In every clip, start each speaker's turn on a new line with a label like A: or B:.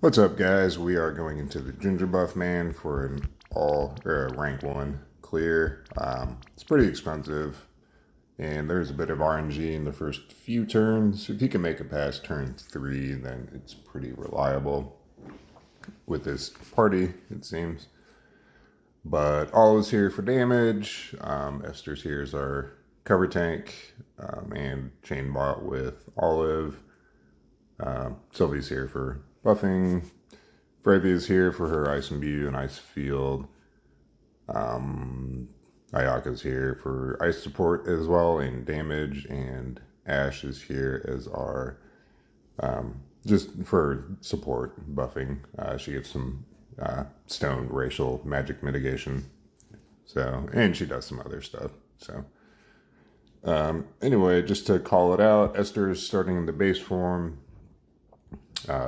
A: What's up, guys? We are going into the Gingerbuff man for an all or a rank 1 clear. It's pretty expensive, and there's a bit of RNG in the first few turns. If you can make it past turn 3, then it's pretty reliable with this party, it seems. But all is here for damage. Esther's here is our cover tank, and chain bot with Olive. Sylvie's here for buffing. Freya's here for her Ice Imbue and Ice Field. Ayaka's here for ice support as well and damage, and Ash is here as our just for support buffing. She gives some stone racial magic mitigation. So, and she does some other stuff. So, anyway, just to call it out, Esther is starting in the base form.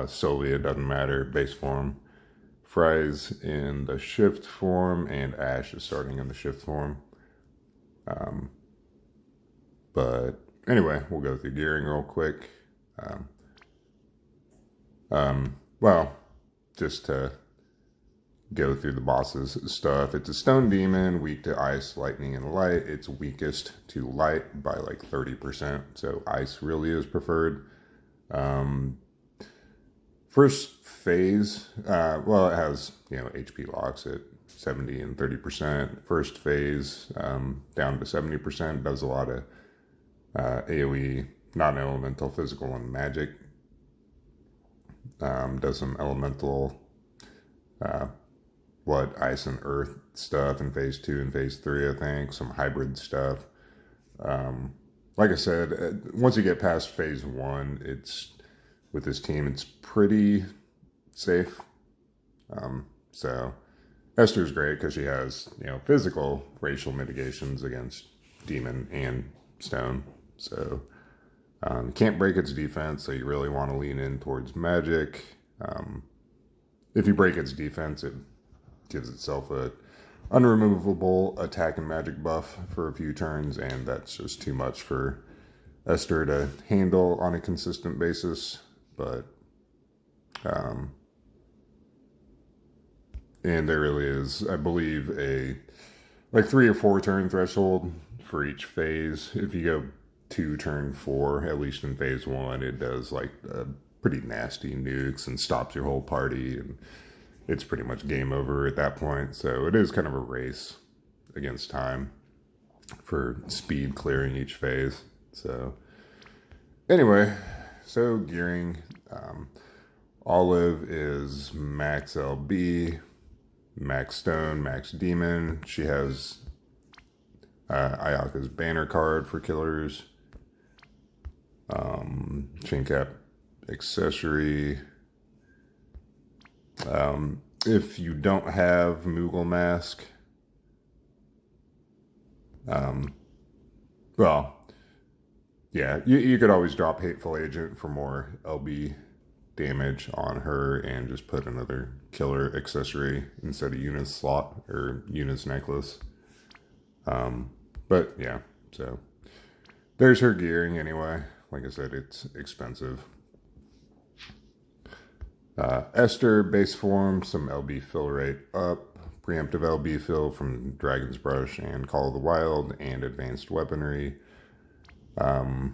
A: Sylvia doesn't matter, base form. Fry's in the shift form, and Ash is starting in the shift form. But anyway, we'll go through gearing real quick. Well, just to go through the boss's stuff. It's a stone demon, weak to ice, lightning, and light. It's weakest to light by like 30%, so ice really is preferred. First phase, well, it has, HP locks at 70 and 30%. First phase, down to 70%, does a lot of AoE, non-elemental, physical, and magic. Does some elemental, ice and earth stuff in phase 2 and phase 3, I think. Some hybrid stuff. Like I said, once you get past phase 1, it's, with this team, it's pretty safe. So Esther's great because she has, physical racial mitigations against demon and stone. So can't break its defense, so you really want to lean in towards magic. If you break its defense, it gives itself a unremovable attack and magic buff for a few turns, and that's just too much for Esther to handle on a consistent basis. But and there really is, I believe, a like 3 or 4 turn threshold for each phase. If you go 2 turn 4, at least in phase 1, it does like pretty nasty nukes and stops your whole party, and it's pretty much game over at that point. So it is kind of a race against time for speed clearing each phase. So anyway, so gearing, Olive is max LB, max stone, max demon. She has Ayaka's banner card for killers, chain cap accessory. If you don't have Moogle mask, well, yeah, you could always drop Hateful Agent for more LB damage on her and just put another killer accessory instead of Eunice slot or Eunice necklace. But yeah, so there's her gearing anyway. Like I said, it's expensive. Esther, base form, some LB fill rate up, preemptive LB fill from Dragon's Brush and Call of the Wild, and advanced weaponry. 12,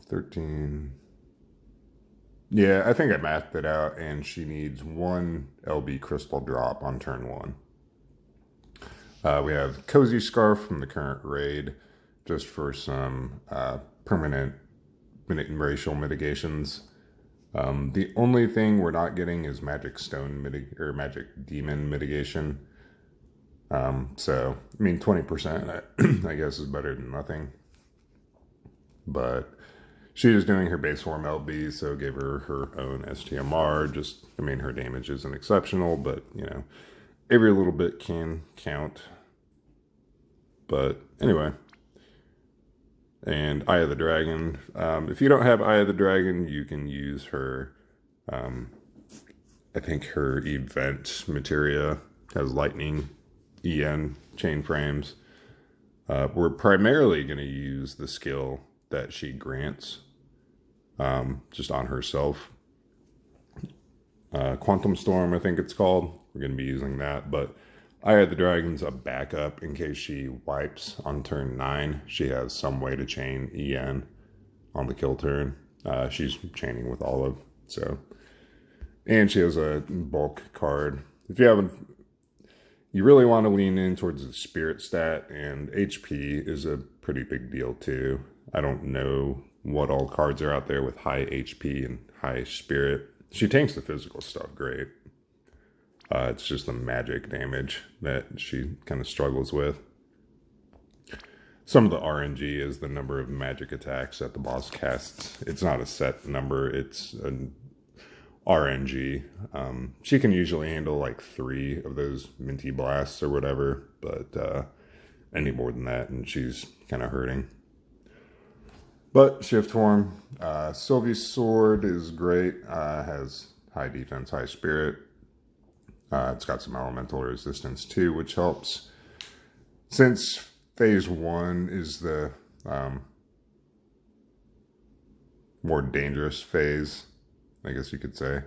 A: 13. Yeah, I think I mathed it out, and she needs 1 LB crystal drop on turn 1. We have Cozy Scarf from the current raid, just for some permanent racial mitigations. The only thing we're not getting is magic stone or magic demon mitigation. So, I mean, 20%, I guess, is better than nothing. But she is doing her base form LB, so give her her own STMR. Just, I mean, her damage isn't exceptional, but, every little bit can count. But anyway. And Eye of the Dragon. If you don't have Eye of the Dragon, you can use her, I think her event materia has lightning, EN, chain frames. We're primarily going to use the skill that she grants, just on herself. Quantum Storm, I think it's called. We're going to be using that, but I had the Dragon's a backup in case she wipes on turn 9. She has some way to chain EN on the kill turn. She's chaining with Olive, so. And she has a bulk card. If you haven't, you really want to lean in towards the spirit stat, and HP is a pretty big deal too. I don't know what all cards are out there with high HP and high spirit. She tanks the physical stuff great. It's just the magic damage that she kind of struggles with. Some of the RNG is the number of magic attacks that the boss casts. It's not a set number, it's an RNG. She can usually handle like 3 of those minty blasts or whatever, but any more than that and she's kind of hurting. But shift form, Sylvie's sword is great, has high defense, high spirit. It's got some elemental resistance too, which helps. Since phase 1 is the more dangerous phase, I guess you could say,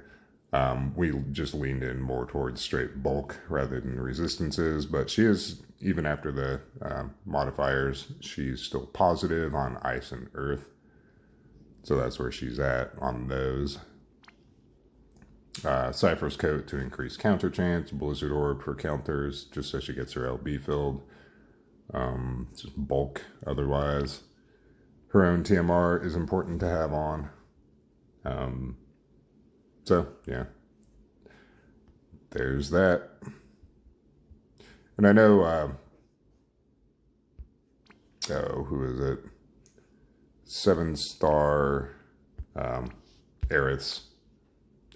A: we just leaned in more towards straight bulk rather than resistances, but she is, even after the modifiers, she's still positive on ice and earth, so that's where she's at on those. Cypher's Coat to increase counter chance, Blizzard Orb for counters, just so she gets her LB filled. Just bulk otherwise. Her own TMR is important to have on. So, yeah. There's that. And I know, who is it? 7-star Aerith's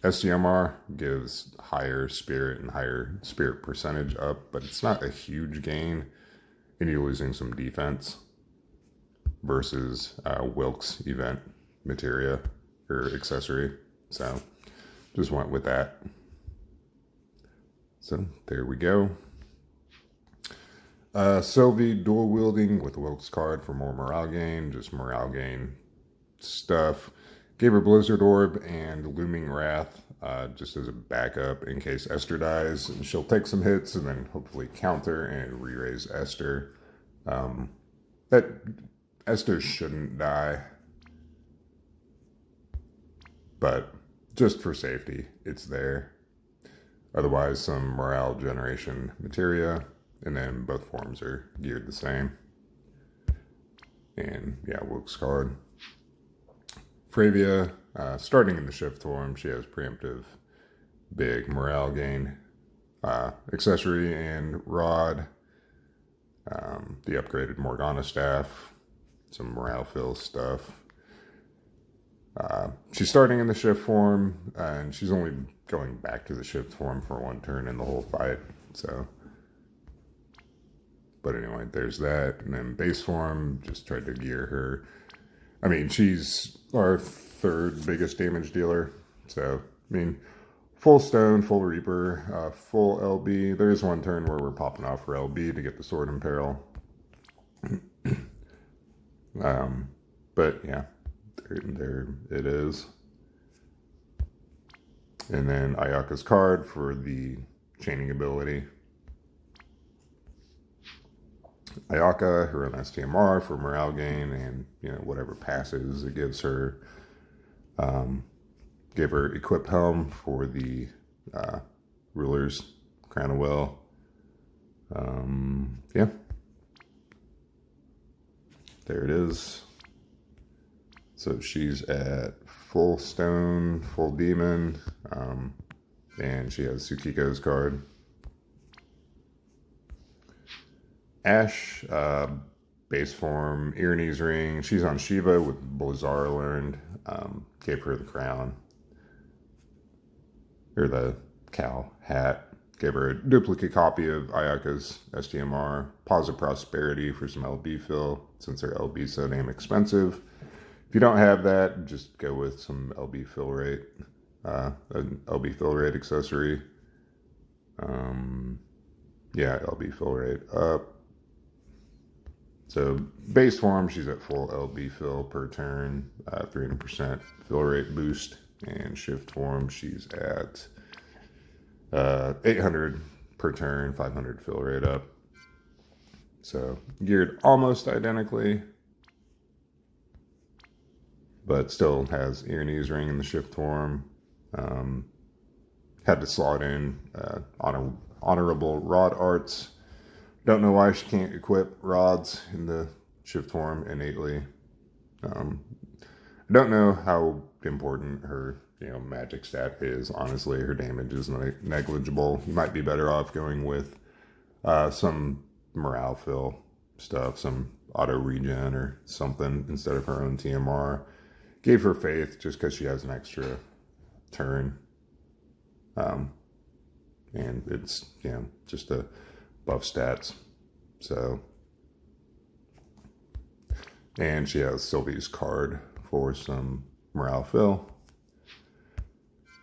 A: STMR gives higher spirit and higher spirit percentage up, but it's not a huge gain, and you're losing some defense versus Wilk's event materia or accessory. So just went with that. So there we go. Sylvie dual wielding with Wilk's card for more morale gain, just morale gain stuff. Gave her Blizzard Orb and Looming Wrath just as a backup in case Esther dies. And she'll take some hits and then hopefully counter and re-raise Esther. That Esther shouldn't die, but just for safety, it's there. Otherwise, some morale generation materia, and then both forms are geared the same. And yeah, Wilk's card. Fravia, starting in the shift form, she has preemptive big morale gain, accessory and rod, the upgraded Morgana staff, some morale fill stuff. She's starting in the shift form, and she's only going back to the shift form for 1 turn in the whole fight, so. But anyway, there's that. And then base form, just tried to gear her. I mean, she's our 3rd biggest damage dealer. So, I mean, full Stone, full Reaper, full LB. There is 1 turn where we're popping off for LB to get the Sword in Peril. But yeah, there it is. And then Ayaka's card for the chaining ability. Ayaka, her own STMR for morale gain and, you know, whatever passes it gives her. Give her Equip Helm for the Ruler's Crown of Will. Yeah. There it is. So she's at full Stone, full Demon, and she has Tsukiko's card. Ash, base form, Irene's Ring. She's on Shiva with Blazar learned. Gave her the crown. Or the cow hat. Gave her a duplicate copy of Ayaka's STMR. Pause of Prosperity for some LB fill, since her LB is so damn expensive. If you don't have that, just go with some LB fill rate. An LB fill rate accessory. Yeah, LB fill rate up. So base form, she's at full LB fill per turn, 300% fill rate boost. And shift form, she's at 800 per turn, 500 fill rate up. So geared almost identically, but still has ear and knees ring in the shift form. Had to slot in honorable rod arts. Don't know why she can't equip rods in the shift form innately. I don't know how important her magic stat is. Honestly, her damage is negligible. You might be better off going with some morale fill stuff, some auto regen or something instead of her own TMR. Gave her faith just because she has an extra turn. And it's, just a buff stats. So, and she has Sylvie's card for some morale fill.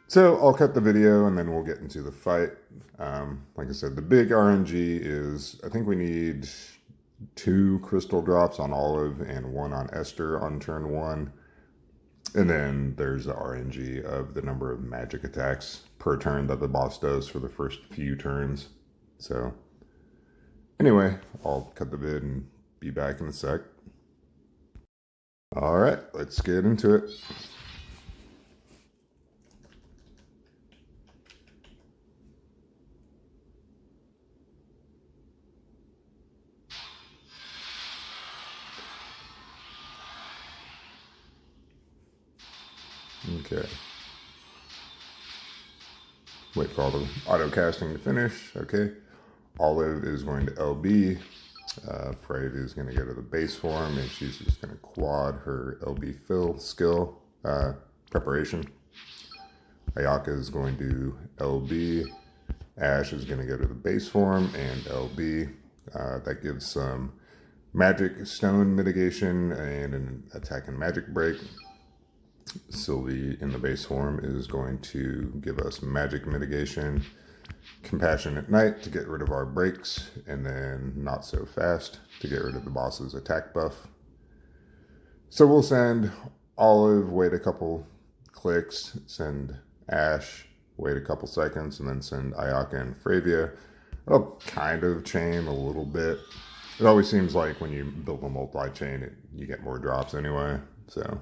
A: So I'll cut the video and then we'll get into the fight. Like I said, the big RNG is, I think we need 2 crystal drops on Olive and 1 on Esther on turn 1. And then there's the RNG of the number of magic attacks per turn that the boss does for the first few turns. So anyway, I'll cut the vid and be back in a sec. All right, let's get into it. Okay. Wait for all the auto casting to finish. Okay. Olive is going to LB. Freyde is going to go to the base form, and she's just going to quad her LB fill skill preparation. Ayaka is going to LB. Ash is going to go to the base form and LB. That gives some magic stone mitigation and an attack and magic break. Sylvie in the base form is going to give us magic mitigation, compassionate night to get rid of our breaks, and then not so fast to get rid of the boss's attack buff. So we'll send Olive, wait a couple clicks, send Ash, wait a couple seconds, and then send Ayaka and Fravia. It'll kind of chain a little bit. It always seems like when you build a multi-chain, you get more drops anyway, so.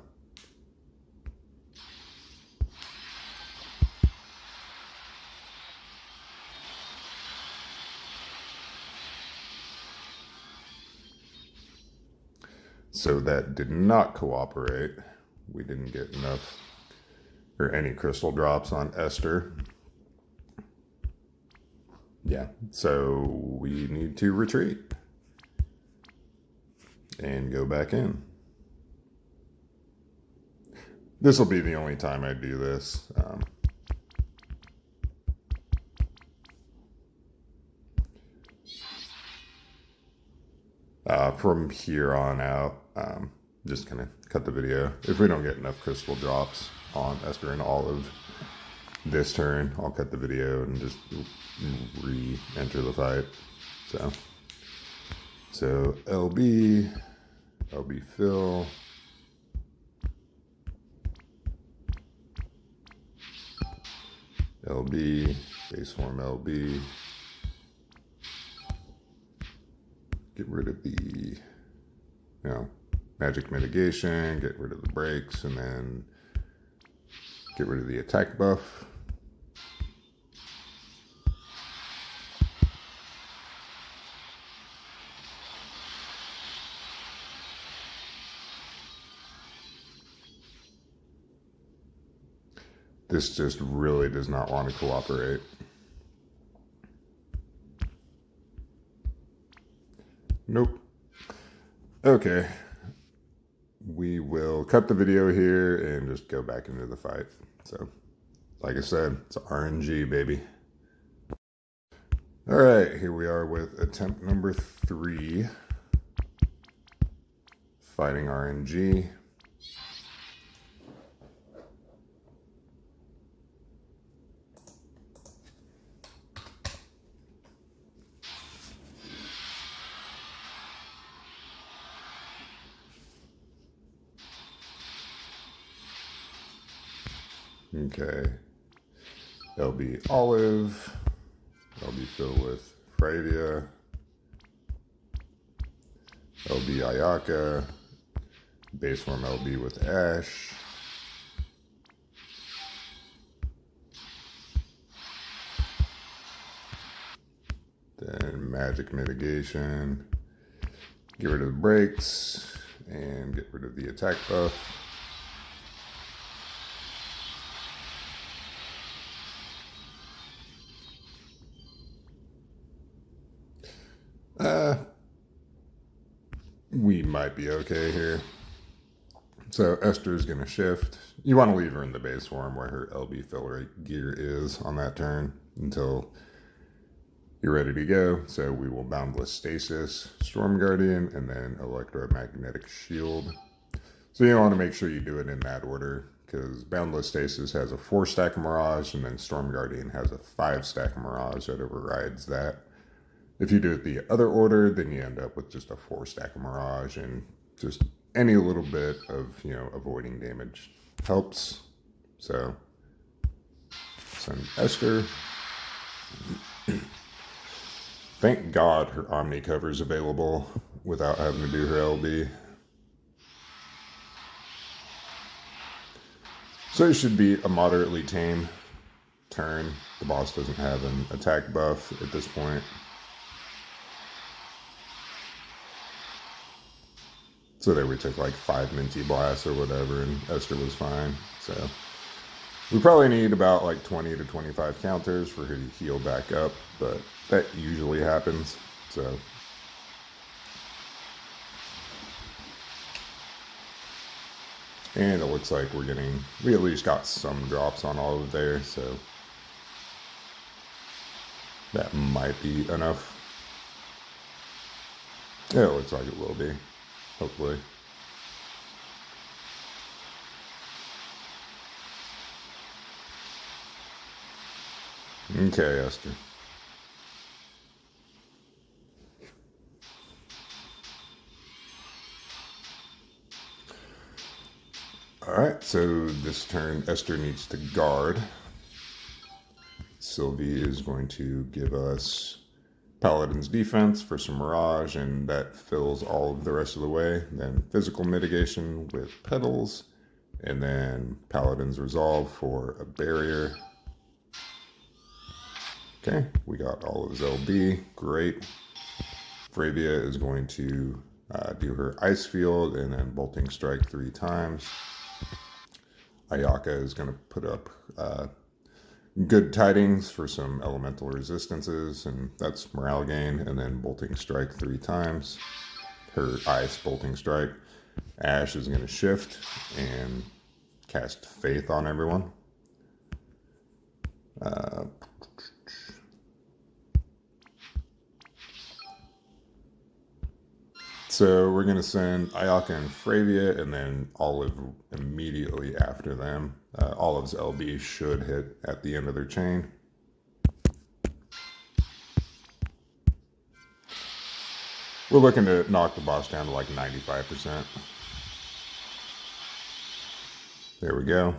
A: So that did not cooperate. We didn't get enough or any crystal drops on Esther. Yeah, so we need to retreat and go back in. This will be the only time I do this. From here on out, just gonna cut the video. If we don't get enough crystal drops on Esther and Olive this turn, I'll cut the video and just re-enter the fight. So LB fill. LB, base form LB. Get rid of the, magic mitigation, get rid of the breaks, and then get rid of the attack buff. This just really does not want to cooperate. Nope. Okay. We will cut the video here and just go back into the fight. So, like I said, it's RNG, baby. All right, here we are with attempt number 3. Fighting RNG. Okay. LB Olive. LB Phil with Fravia. LB Ayaka. Base form LB with Ash. Then Magic Mitigation. Get rid of the breaks and get rid of the attack buff. We might be okay here. So Esther's going to shift. You want to leave her in the base form where her LB filler gear is on that turn until you're ready to go. So we will Boundless Stasis, Storm Guardian, and then Electromagnetic Shield. So you want to make sure you do it in that order, because Boundless Stasis has a 4-stack Mirage, and then Storm Guardian has a 5-stack Mirage that overrides that. If you do it the other order, then you end up with just a 4-stack Mirage, and just any little bit of, avoiding damage helps. So, send Esther. Thank God her Omni cover is available without having to do her LB. So it should be a moderately tame turn. The boss doesn't have an attack buff at this point. So there we took like 5 Minty Blasts or whatever, and Esther was fine. So we probably need about like 20 to 25 counters for her to heal back up, but that usually happens. So and it looks like we at least got some drops on all of there, so that might be enough. Yeah, it looks like it will be. Hopefully. Okay, Esther. Alright, so this turn Esther needs to guard. Sylvie is going to give us Paladin's Defense for some Mirage, and that fills all of the rest of the way. Then Physical Mitigation with Petals, and then Paladin's Resolve for a barrier. Okay, we got all of his LB. Great. Fravia is going to do her Ice Field and then Bolting Strike 3 times. Ayaka is going to put up Good Tidings for some elemental resistances, and that's morale gain, and then Bolting Strike 3 times. Her Ice Bolting Strike. Ash is going to shift and cast Faith on everyone. So we're going to send Ayaka and Fravia, and then Olive immediately after them. Olive's LB should hit at the end of their chain. We're looking to knock the boss down to like 95%. There we go.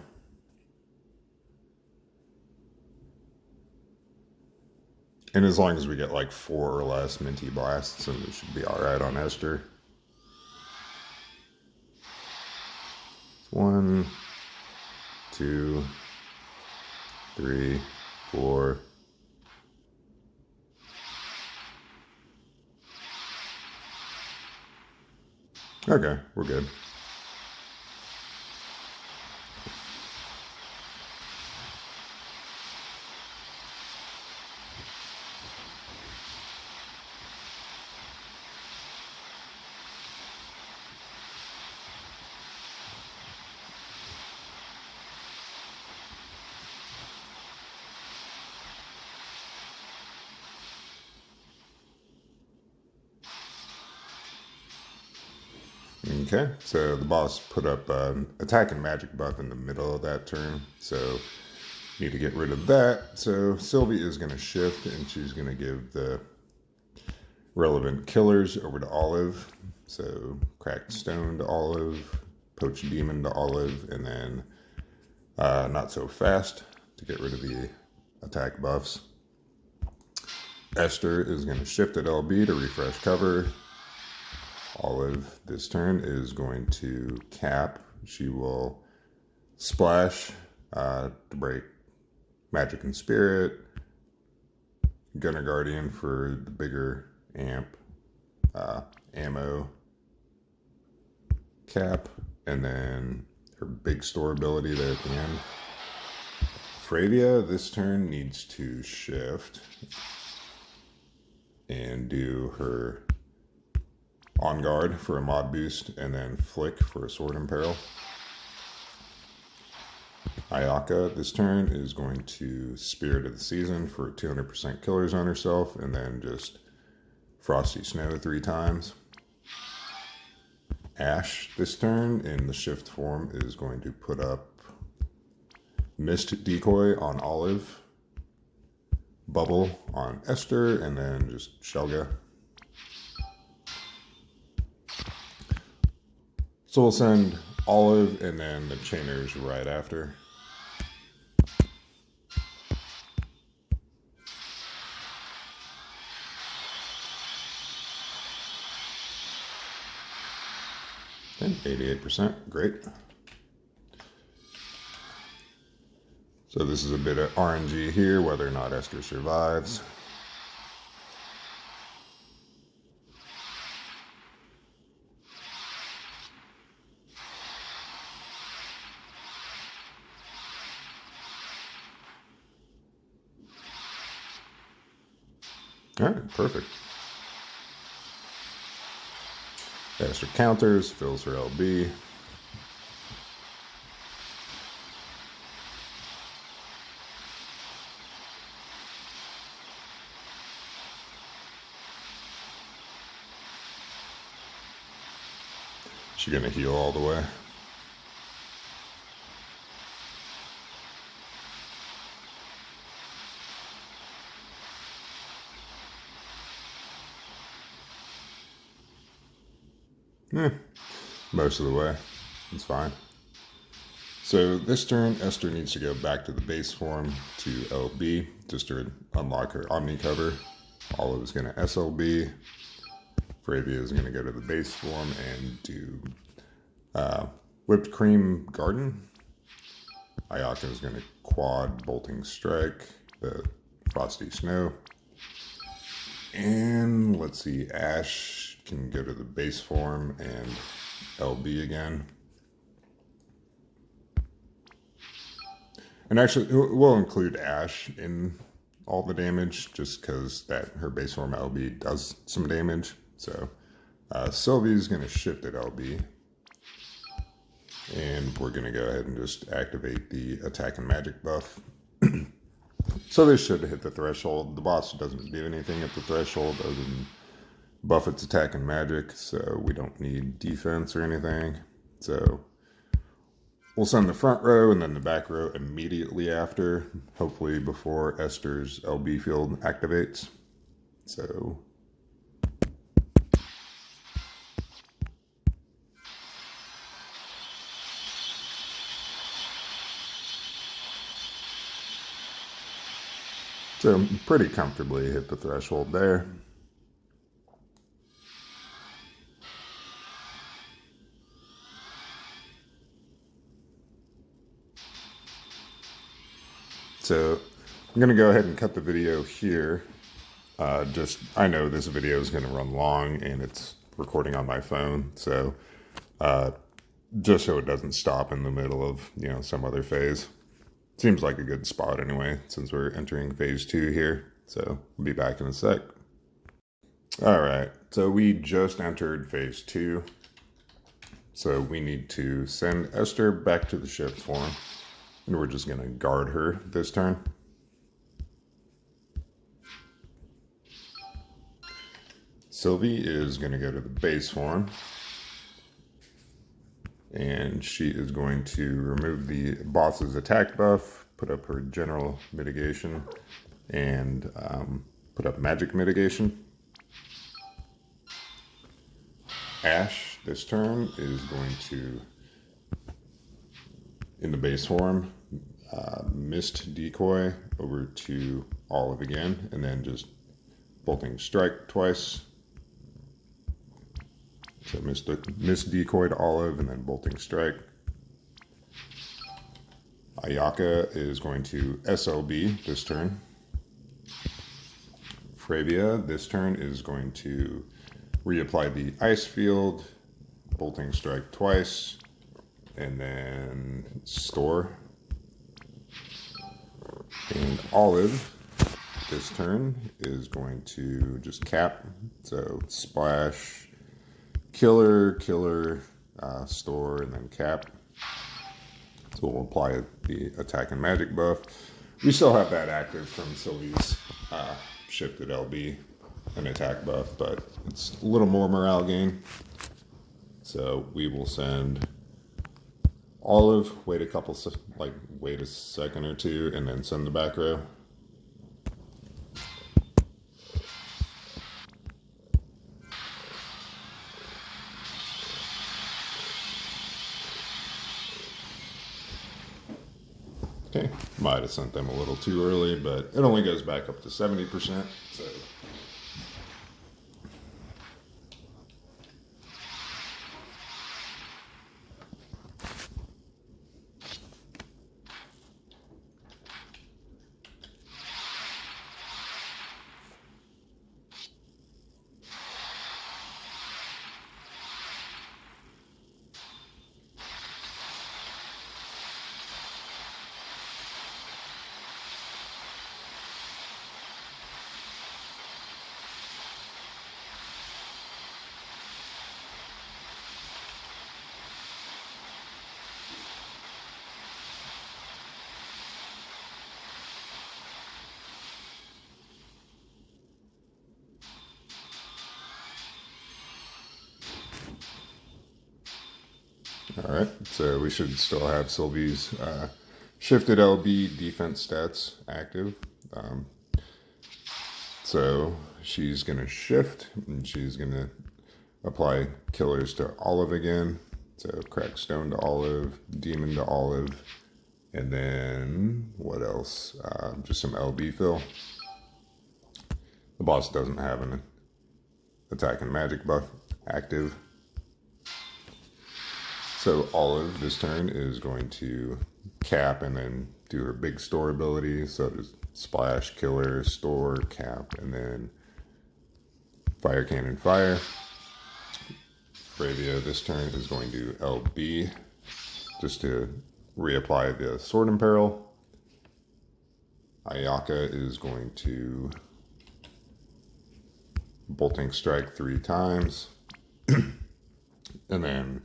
A: And as long as we get like 4 or less Minty Blasts, then we should be alright on Esther. 1, 2, 3, 4. Okay, we're good. Okay, so the boss put up an attack and magic buff in the middle of that turn, so need to get rid of that. So Sylvie is going to shift, and she's going to give the relevant killers over to Olive. So Cracked Stone to Olive, Poached Demon to Olive, and then Not so fast to get rid of the attack buffs. Esther is going to shift at LB to refresh cover. Olive this turn is going to cap. She will splash to break Magic and Spirit. Gunner Guardian for the bigger amp ammo cap, and then her big store ability there at the end. Fravia this turn needs to shift and do her On Guard for a mod boost, and then Flick for a Sword Imperil. Ayaka this turn is going to Spirit of the Season for 200% killers on herself, and then just Frosty Snow 3 times. Ash this turn in the shift form is going to put up Mist Decoy on Olive, Bubble on Esther, and then just Shelga. So we'll send Olive and then the Chainers right after. Okay, 88%, great. So this is a bit of RNG here, whether or not Esther survives. All right, perfect. Esther counters, fills her LB. She's gonna heal all the way. Most of the way. It's fine. So this turn, Esther needs to go back to the base form to LB just to unlock her Omni cover. Olive is going to SLB. Fravia is going to go to the base form and do Whipped Cream Garden. Ayaka is going to quad Bolting Strike, the Frosty Snow. And let's see, Ash can go to the base form and LB again. And actually, we'll include Ash in all the damage just because that her base form LB does some damage. So Sylvie's going to shift at LB. And we're going to go ahead and just activate the attack and magic buff. So this should hit the threshold. The boss doesn't do anything at the threshold other than buff its attack and magic, so we don't need defense or anything. So we'll send the front row and then the back row immediately after, hopefully before Esther's LB field activates. So pretty comfortably hit the threshold there. So I'm going to go ahead and cut the video here. I know this video is going to run long and it's recording on my phone. So just so it doesn't stop in the middle of, some other phase. Seems like a good spot anyway, since we're entering phase 2 here. So we'll be back in a sec. All right, so we just entered phase 2. So we need to send Esther back to the shift form. And we're just going to guard her this turn. Sylvie is going to go to the base form. And she is going to remove the boss's attack buff, put up her general mitigation, and put up magic mitigation. Ash, this turn, is going to, in the base form, Mist Decoy over to Olive again, and then just Bolting Strike twice. So Mist Decoy to Olive, and then Bolting Strike. Ayaka is going to SLB this turn. Fravia this turn is going to reapply the Ice Field, Bolting Strike twice, and then Store. And Olive this turn is going to just cap, so Splash, Killer, Store, and then cap. So we'll apply the attack and magic buff. We still have that active from Sylvie's shifted LB and attack buff, but it's a little more morale gain. So we will send Olive, wait a second or two, and then send the back row. Okay, might have sent them a little too early, but it only goes back up to 70%, so. All right, so we should still have Sylvie's shifted LB defense stats active. So she's going to shift, and she's going to apply killers to Olive again. So Crack Stone to Olive, Demon to Olive, and then what else? Just some LB fill. The boss doesn't have an attack and magic buff active. So Olive this turn is going to cap and then do her big store ability. So just Splash, Killer, Store, cap, and then Fire Cannon Fire. Fravia this turn is going to LB just to reapply the Sword Imperil. Ayaka is going to Bolting Strike 3 times. And then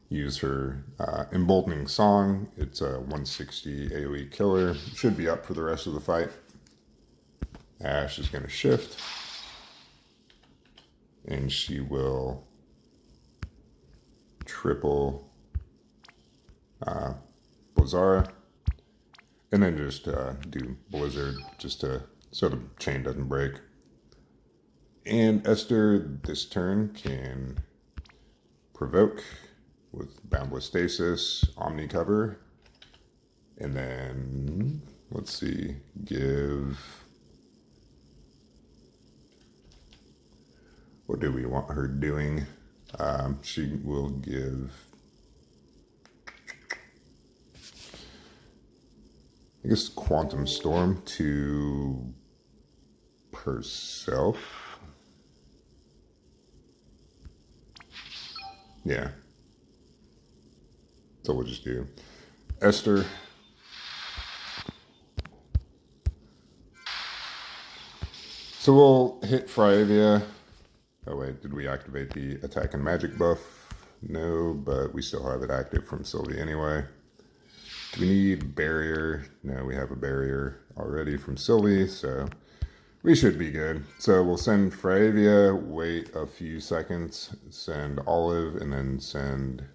A: use her Emboldening Song. It's a 160 AoE killer. Should be up for the rest of the fight. Ash is going to shift. And she will triple Blizzara. And then just do Blizzard just so the chain doesn't break. And Esther this turn can provoke with Boundless Stasis, Omni Cover, and then, let's see, what do we want her doing? She will give, I guess, Quantum Storm to herself. Yeah. So we'll just do Esther. So we'll hit Fravia. Oh wait, did we activate the attack and magic buff? No, but we still have it active from Sylvie anyway. Do we need barrier? No, we have a barrier already from Sylvie, so we should be good. So we'll send Fravia, wait a few seconds, send Olive, and then send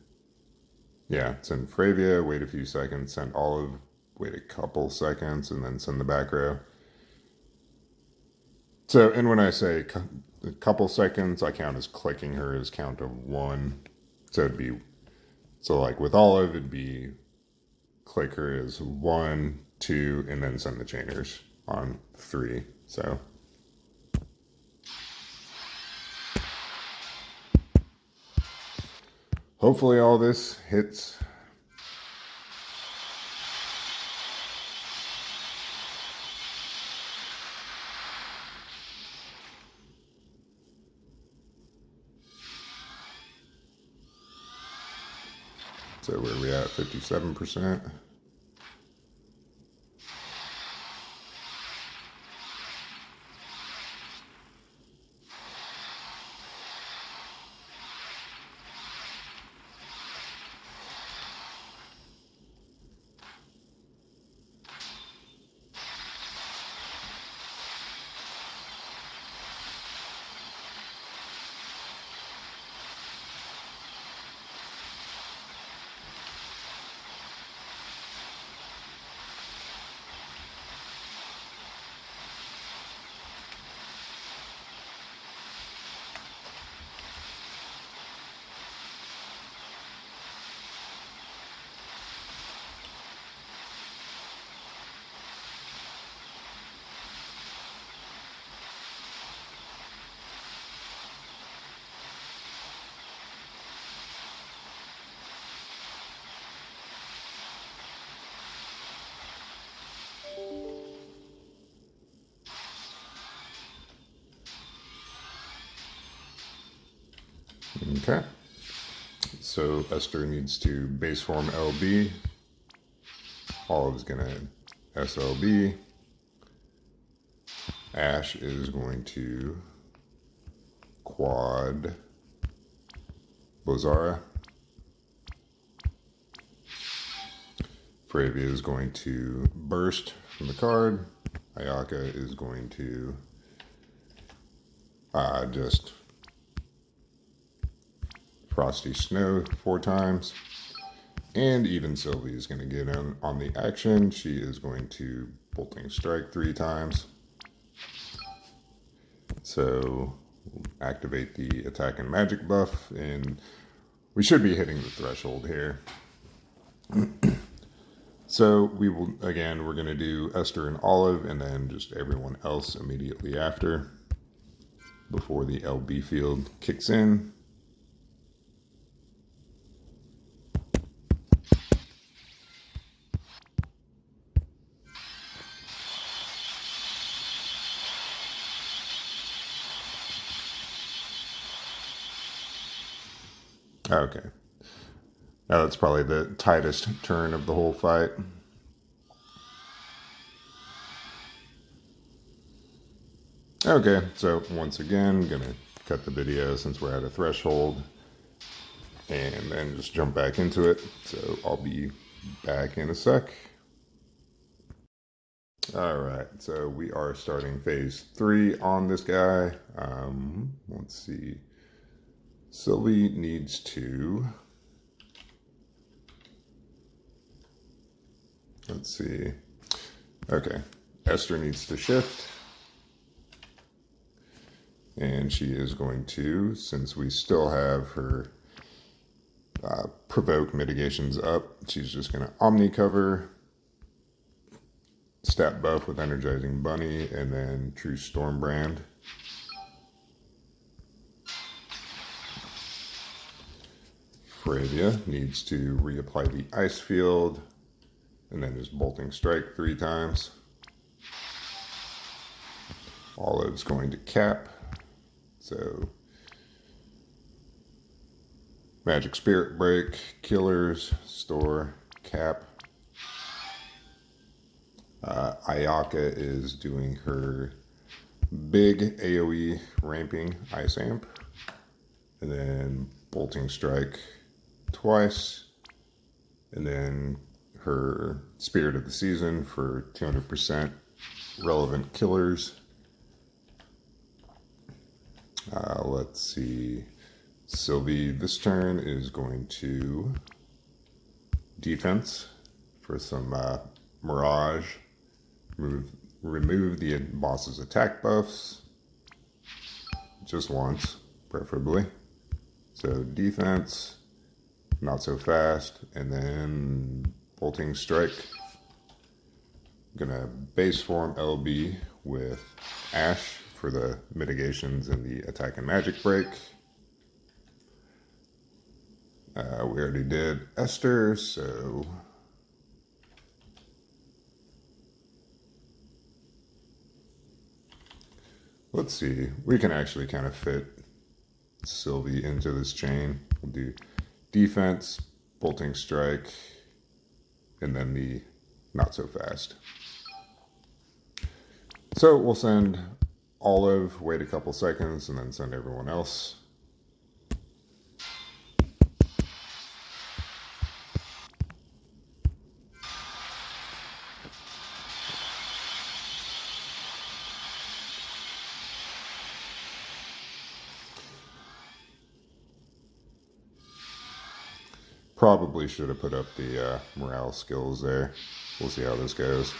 A: Fravia, wait a few seconds, send Olive, wait a couple seconds, and then send the back row. So, and when I say a couple seconds, I count as clicking her as count of 1. So it'd be, so like with Olive, it'd be clicker is 1, 2, and then send the chainers on 3. So hopefully all this hits. So where are we at? 57%. Okay, so Esther needs to base form LB. Olive is going to SLB. Ash is going to quad Bozara. Fravia is going to burst from the card. Ayaka is going to just Frosty Snow 4 times. And even Sylvie is going to get in on the action. She is going to Bolting Strike 3 times. So we'll activate the attack and magic buff, and we should be hitting the threshold here. So we will, again, we're going to do Esther and Olive, and then just everyone else immediately after, before the LB field kicks in. Okay. Now that's probably the tightest turn of the whole fight. Okay, so once again, I'm gonna cut the video since we're at a threshold and then just jump back into it. So I'll be back in a sec. All right, so we are starting phase 3 on this guy. Let's see. Sylvie needs to, let's see. Okay, Esther needs to shift. And she is going to, since we still have her provoke mitigations up, she's just going to Omni cover, stat buff with Energizing Bunny, and then True Stormbrand. Fravia needs to reapply the Ice Field, and then just Bolting Strike 3 times. Olive's going to cap. So, Magic Spirit Break, Killers, Store, Cap. Ayaka is doing her big AoE ramping Ice Amp. And then Bolting Strike twice. And then her Spirit of the Season for 200% relevant killers. Let's see. Sylvie this turn is going to defense for some Mirage. Remove the boss's attack buffs. Just once, preferably. So defense, not so fast, and then Bolting Strike. Gonna base form LB with Ash for the mitigations and the attack and magic break. We already did Esther, so let's see. We can actually kind of fit Sylvie into this chain. We'll do defense, Bolting Strike, and then the not so fast. So we'll send Olive, wait a couple seconds, and then send everyone else. Probably should have put up the morale skills there. We'll see how this goes.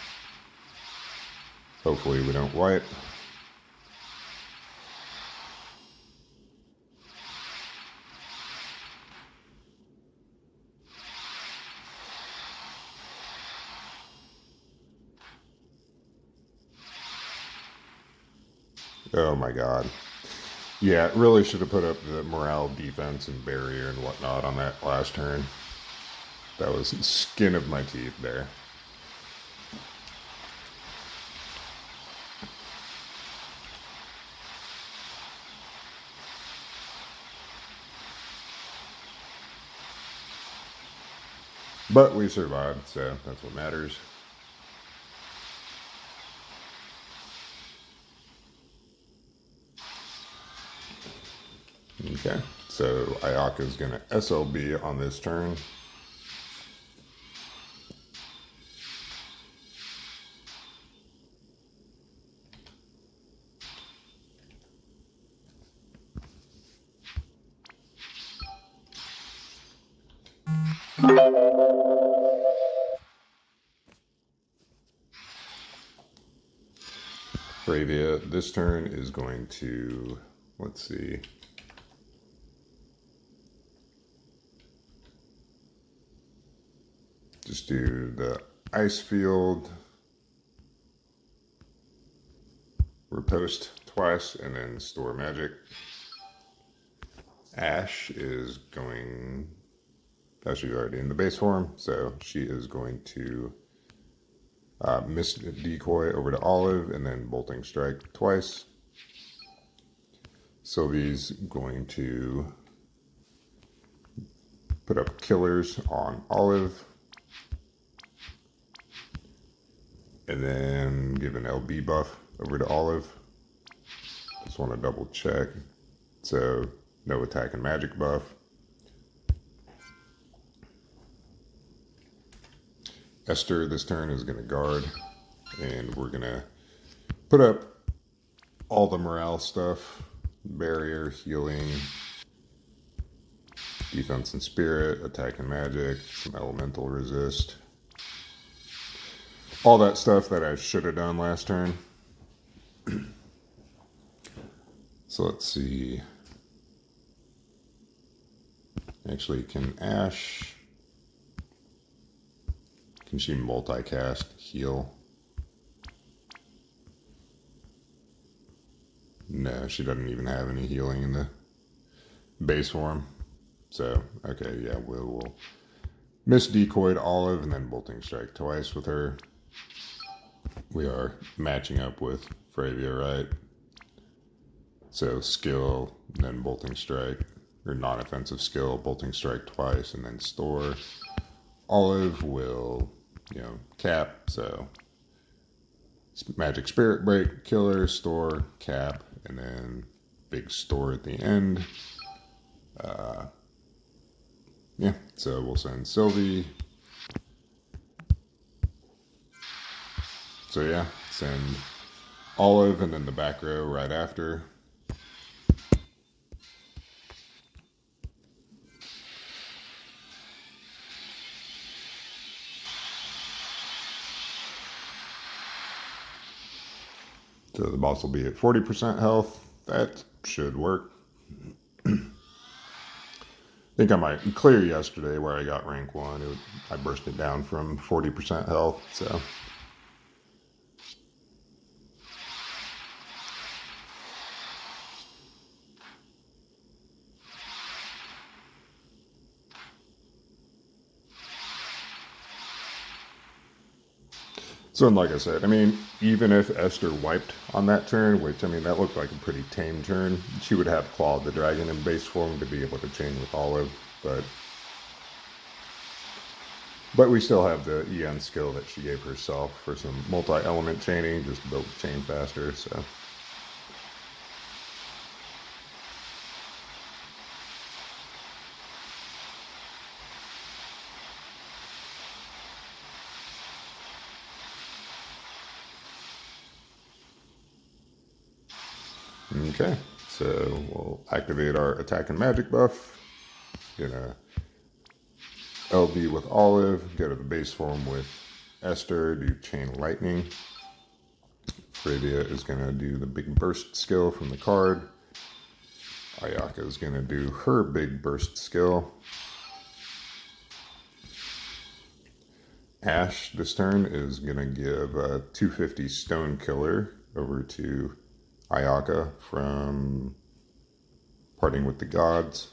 A: Hopefully we don't wipe. Oh my god. Yeah, really should have put up the morale, defense, and barrier and whatnot on that last turn. That was skin of my teeth there. But we survived, so that's what matters. Okay, so Ayaka is going to SLB on this turn. Bravia, this turn is going to, let's see. Just do the ice field, riposte twice, and then store magic. Ash is going, she's already in the base form, so she is going to miss decoy over to Olive and then Bolting Strike twice. Sylvie's going to put up killers on Olive. And then give an LB buff over to Olive. Just want to double check. So no attack and magic buff. Esther this turn is going to guard. And we're going to put up all the morale stuff. Barrier, healing, defense and spirit, attack and magic, some elemental resist. All that stuff that I should have done last turn. So let's see. Actually, can Ash... Can she multicast heal? No, she doesn't even have any healing in the base form. So, okay, yeah, we'll miss decoyed Olive and then Bolting Strike twice with her. We are matching up with Fravia, right? So skill, then Bolting Strike, or non-offensive skill, Bolting Strike twice, and then store. Olive will, cap, so magic spirit break, killer, store, cap, and then big store at the end. Yeah, so we'll send Sylvie. So yeah, send Olive and then the back row right after. So the boss will be at 40% health. That should work. think I might clear yesterday where I got rank 1. I burst it down from 40% health, so. So, like I said, I mean, even if Esther wiped on that turn, which, I mean, that looked like a pretty tame turn, she would have Claw the Dragon in base form to be able to chain with Olive, but we still have the EN skill that she gave herself for some multi-element chaining, just to build the chain faster, so. Okay, so we'll activate our attack and magic buff. Gonna LB with Olive, go to the base form with Esther, do Chain Lightning. Fravia is gonna do the big burst skill from the card. Ayaka is gonna do her big burst skill. Ash this turn is gonna give a 250 Stone Killer over to Ayaka from Parting with the Gods.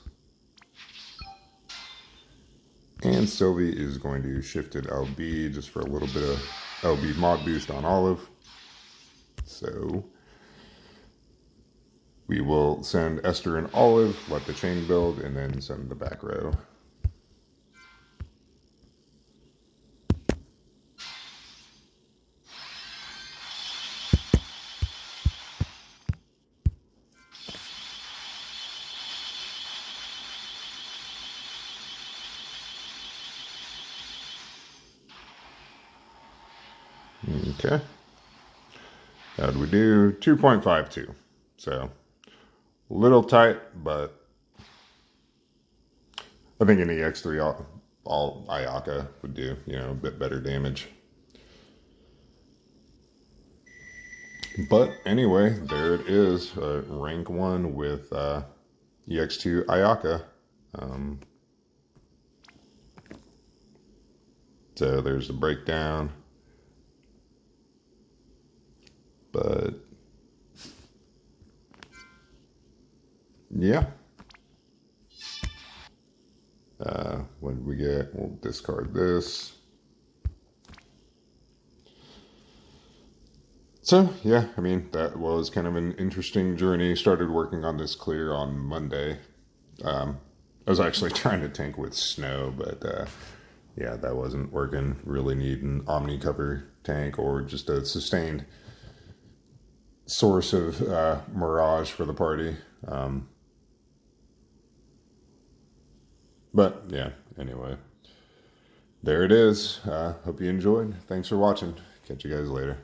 A: And Sylvie is going to shift it LB just for a little bit of LB mod boost on Olive. So we will send Esther and Olive, let the chain build, and then send the back row. Okay. How did we do? 2.52. So, a little tight, but I think an ex2 all Ayaka would do, you know, a bit better damage. But anyway, there it is. Rank 1 with ex2 Ayaka. So there's the breakdown. But yeah. What did we get? We'll discard this. So yeah, I mean, that was kind of an interesting journey. Started working on this clear on Monday. I was actually trying to tank with snow, but yeah, that wasn't working. Really need an Omni cover tank or just a sustained source of mirage for the party. But yeah, anyway, there it is. Hope you enjoyed. Thanks for watching. Catch you guys later.